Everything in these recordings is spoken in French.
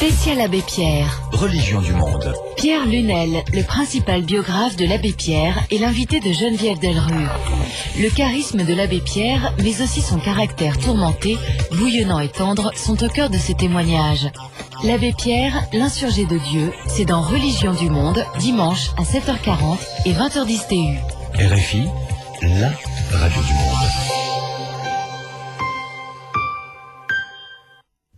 Spécial Abbé Pierre. Religion du monde. Pierre Lunel, le principal biographe de l'Abbé Pierre, est l'invité de Geneviève Delrue. Le charisme de l'Abbé Pierre, mais aussi son caractère tourmenté, bouillonnant et tendre, sont au cœur de ses témoignages. L'Abbé Pierre, l'insurgé de Dieu, c'est dans Religion du monde, dimanche à 7h40 et 20h10 TU. RFI, la radio du monde.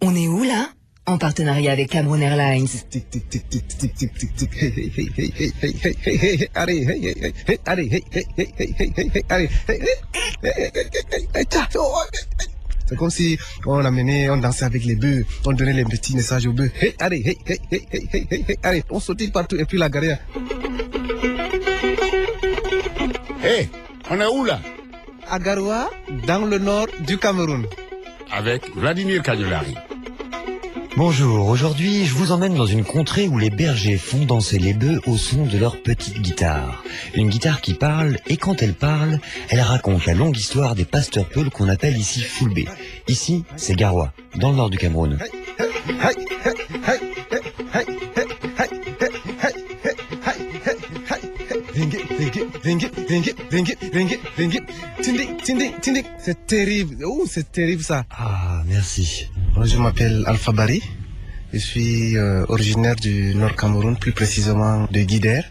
On est où là? En partenariat avec Cameroon Airlines. C'est comme si on amenait, on dansait avec les bœufs, on donnait les petits messages aux bœufs. Allez, on sautille partout et puis la gare. On est où là? À Garoua, dans le nord du Cameroun. Avec Vladimir Kanyolari. Bonjour, aujourd'hui je vous emmène dans une contrée où les bergers font danser les bœufs au son de leur petite guitare. Une guitare qui parle, et quand elle parle, elle raconte la longue histoire des pasteurs peuls qu'on appelle ici Fulbe. Ici, c'est Garoua, dans le nord du Cameroun. C'est terrible, c'est terrible ça. Ah, merci. Je m'appelle Alpha Bari, je suis originaire du Nord Cameroun, plus précisément de Guider.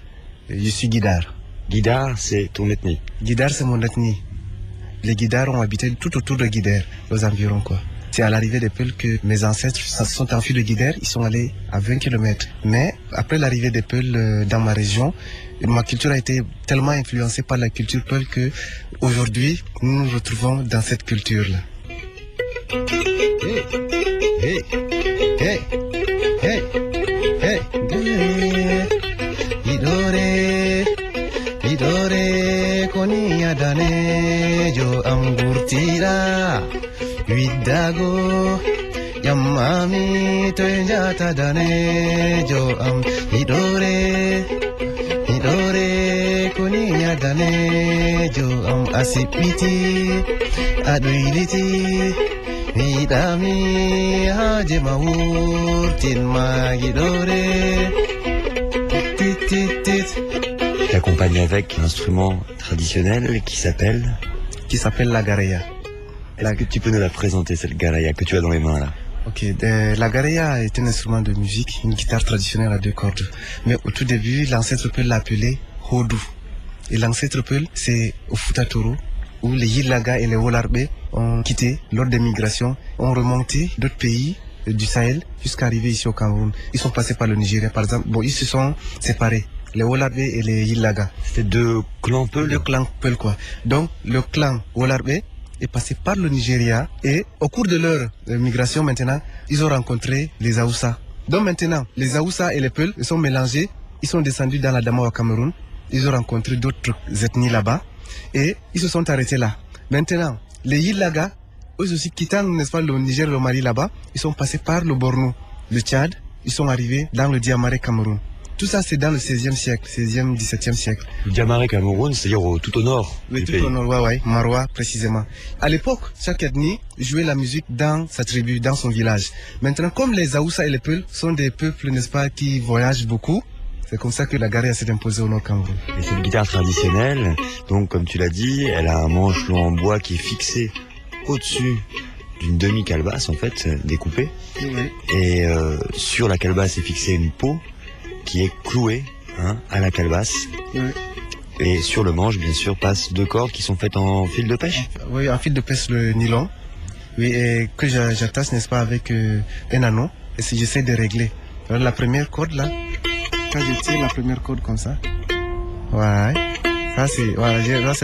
Je suis Guidar. Guidar, c'est ton ethnie? Guidar, c'est mon ethnie. Les Guidars ont habité tout autour de Guider, aux environs quoi. C'est à l'arrivée des Peuls que mes ancêtres se sont enfuis de Guider, ils sont allés à 20 km. Mais après l'arrivée des Peuls dans ma région, ma culture a été tellement influencée par la culture Peul que aujourd'hui nous nous retrouvons dans cette culture-là. Idore konia dane jo amgurtira widago yamami tenjata dane jo am idore konia dane jo am asipiti aduiliti Midami haje maurtin magidore. T'accompagnes avec l'instrument traditionnel qui s'appelle la gareya. Est-ce que tu peux nous la présenter, cette gareya que tu as dans les mains là? Ok, la gareya est un instrument de musique, une guitare traditionnelle à deux cordes. Mais au tout début, l'ancêtre Peul l'appelait Hodou. Et l'ancêtre Peul, c'est Ofutatoro, où les Yilaga et les Wolarbe ont quitté lors des migrations, ont remonté d'autres pays du Sahel jusqu'à arriver ici au Cameroun. Ils sont passés par le Nigeria par exemple. Bon, ils se sont séparés, les Wolarbe et les Yilaga. C'était deux clans Peul? Deux clans Peul quoi. Donc le clan Wolarbe est passé par le Nigeria et au cours de leur migration maintenant, ils ont rencontré les Aoussa. Donc maintenant, les Aoussa et les Peul sont mélangés, ils sont descendus dans la Dama au Cameroun, ils ont rencontré d'autres ethnies là-bas. Et ils se sont arrêtés là. Maintenant, les Yilaga, eux aussi quittant, n'est-ce pas, le Niger et le Mali là-bas, ils sont passés par le Borno, le Tchad, ils sont arrivés dans le Diamaré Cameroun. Tout ça, c'est dans le 16e siècle, 16e, 17e siècle. Le Diamaré Cameroun, c'est-à-dire tout au nord du pays. Tout au nord, ouais, Maroua précisément. À l'époque, chaque ethnie jouait la musique dans sa tribu, dans son village. Maintenant, comme les Aoussa et les Peuls sont des peuples, n'est-ce pas, qui voyagent beaucoup, c'est comme ça que la gareya s'est imposée au Nord Cameroun. Et c'est une guitare traditionnelle, donc comme tu l'as dit, elle a un manche long en bois qui est fixé au-dessus d'une demi-calebasse en fait, découpée. Oui. Et sur la calebasse est fixée une peau qui est clouée à la calebasse. Oui. Et sur le manche, bien sûr, passent deux cordes qui sont faites en fil de pêche. Oui, en fil de pêche, le nylon. Oui, et que j'attache, n'est-ce pas, avec un anneau. Et si j'essaie de régler. Alors, la première corde là. Quand je tire la première corde comme ça, ouais, ça c'est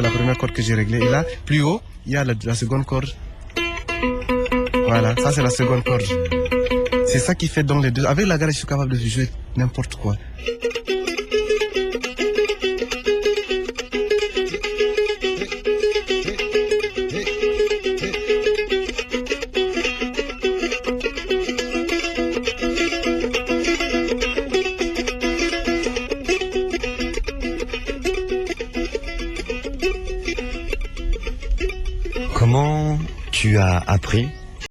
la première corde que j'ai réglée. Et là, plus haut, il y a la seconde corde. Voilà, ça c'est la seconde corde. C'est ça qui fait donc les deux. Avec la gareya, je suis capable de jouer n'importe quoi. Comment tu as appris